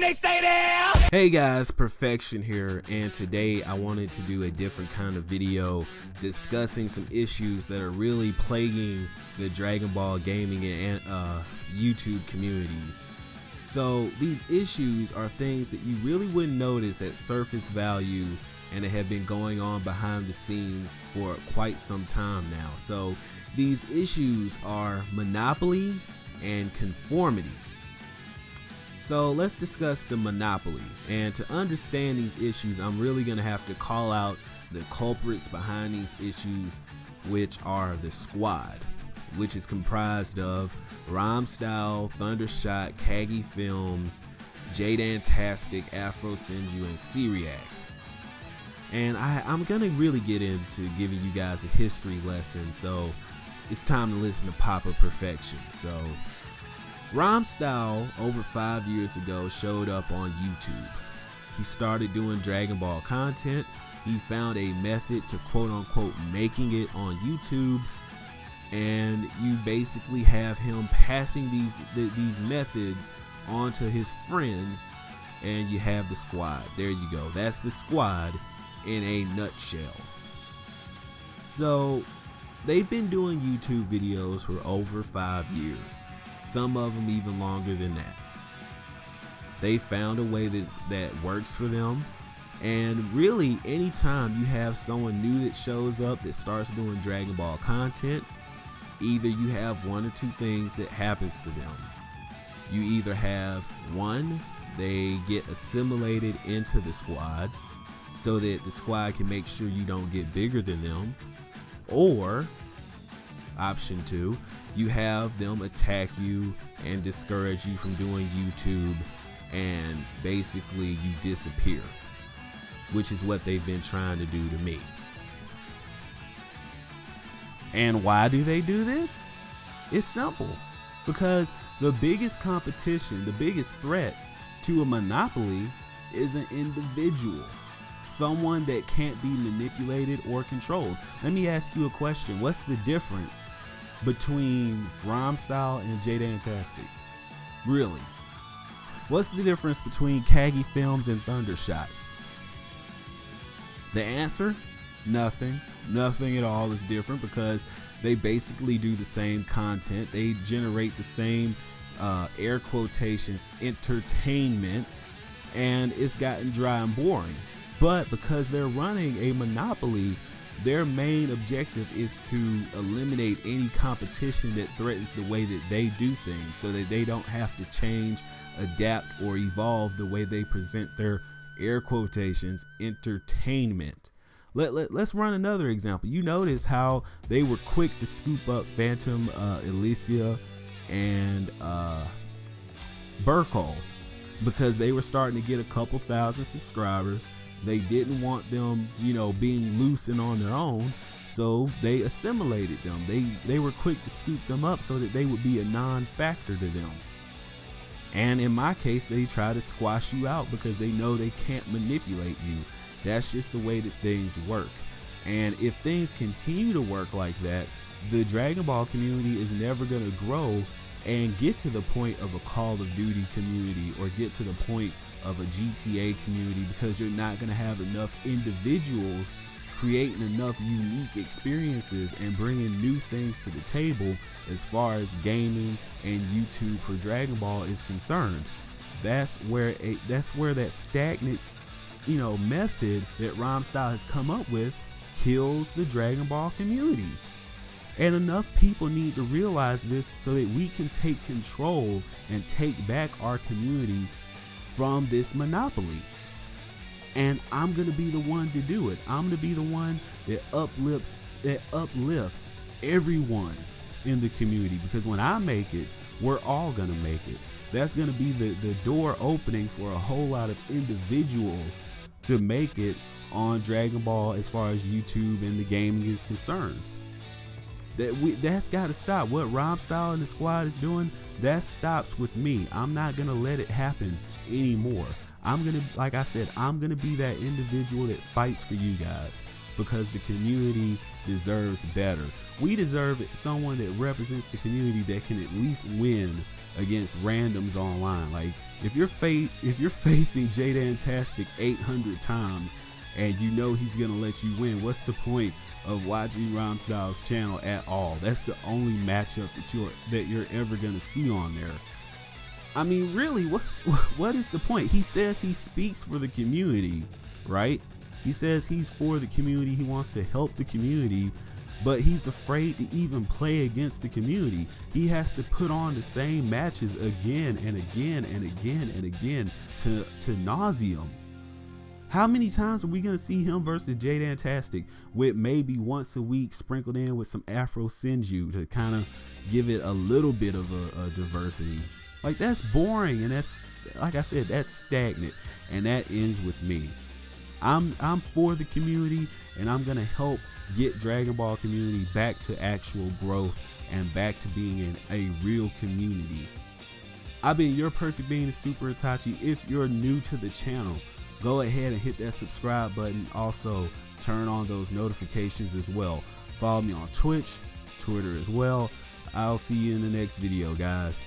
they stay there. Hey guys, Perfection here, and today I wanted to do a different kind of video discussing some issues that are really plaguing the Dragon Ball gaming and YouTube communities. So these issues are things that you really wouldn't notice at surface value, and it have been going on behind the scenes for quite some time now. So these issues are monopoly and conformity. So let's discuss the monopoly, and to understand these issues I'm really going to have to call out the culprits behind these issues, which are the squad, which is comprised of Rhymestyle, Thundershot, Kagi Films, JDUUSE, Afro Senju, and Seriax. And I'm going to really get into giving you guys a history lesson, so it's time to listen to Papa Perfection. So Rhymestyle over 5 years ago showed up on YouTube. He started doing Dragon Ball content. He found a method to quote unquote making it on YouTube, and you basically have him passing these methods on to his friends, and you have the squad. There you go. That's the squad in a nutshell. So they've been doing YouTube videos for over 5 years. Some of them even longer than that. They found a way that works for them, and really anytime you have someone new that shows up that starts doing Dragon Ball content, either you have one or two things that happens to them. You either have one, they get assimilated into the squad so that the squad can make sure you don't get bigger than them, or option two, you have them attack you and discourage you from doing YouTube, and basically you disappear, which is what they've been trying to do to me. And why do they do this? It's simple. Because the biggest competition, the biggest threat to a monopoly is an individual. Someone that can't be manipulated or controlled. Let me ask you a question. What's the difference between Rhymestyle and JDUUSE? Really? What's the difference between Kagi Films and Thundershot? The answer? Nothing. Nothing at all is different, because they basically do the same content. They generate the same air quotations entertainment, and it's gotten dry and boring. But because they're running a monopoly, their main objective is to eliminate any competition that threatens the way that they do things, so that they don't have to change, adapt, or evolve the way they present their air quotations entertainment. Let's run another example. You notice how they were quick to scoop up Phantom Elysia and Burkle, because they were starting to get a couple thousand subscribers. They didn't want them, being loose and on their own, so they assimilated them. They were quick to scoop them up so that they would be a non-factor to them. And in my case, they try to squash you out because they know they can't manipulate you. That's just the way that things work. And if things continue to work like that, the Dragon Ball community is never going to grow and get to the point of a Call of Duty community, or get to the point of a GTA community, because you're not going to have enough individuals creating enough unique experiences and bringing new things to the table as far as gaming and YouTube for Dragon Ball is concerned. That's where that stagnant method that Rhymestyle has come up with kills the Dragon Ball community. And enough people need to realize this so that we can take control and take back our community from this monopoly. And I'm gonna be the one to do it. I'm gonna be the one that uplifts everyone in the community, because when I make it, we're all gonna make it. That's gonna be the door opening for a whole lot of individuals to make it on Dragon Ball as far as YouTube and the gaming is concerned. That's got to stop. What Rhymestyle and the squad is doing, that stops with me. I'm not gonna let it happen anymore. I'm gonna, like I said, I'm gonna be that individual that fights for you guys, because the community deserves better. We deserve someone that represents the community that can at least win against randoms online. Like if you're facing JDUUSE 800 times and you know he's gonna let you win, what's the point of watching Rhymestyle's channel at all? That's the only matchup that you're ever gonna see on there. I mean, really, what is the point? He says he speaks for the community, right? He says he's for the community, he wants to help the community, but he's afraid to even play against the community. He has to put on the same matches again and again and again and again to nauseum. How many times are we gonna see him versus JDUUSE with maybe once a week sprinkled in with some Afro Senju to kind of give it a little bit of a diversity? Like, that's boring, and that's, like I said, that's stagnant, and that ends with me. I'm for the community, and I'm gonna help get Dragon Ball community back to actual growth and back to being in a real community. I've been your perfect being, Super Itachi. If you're new to the channel, go ahead and hit that subscribe button. Also, turn on those notifications as well. Follow me on Twitch, Twitter as well. I'll see you in the next video, guys.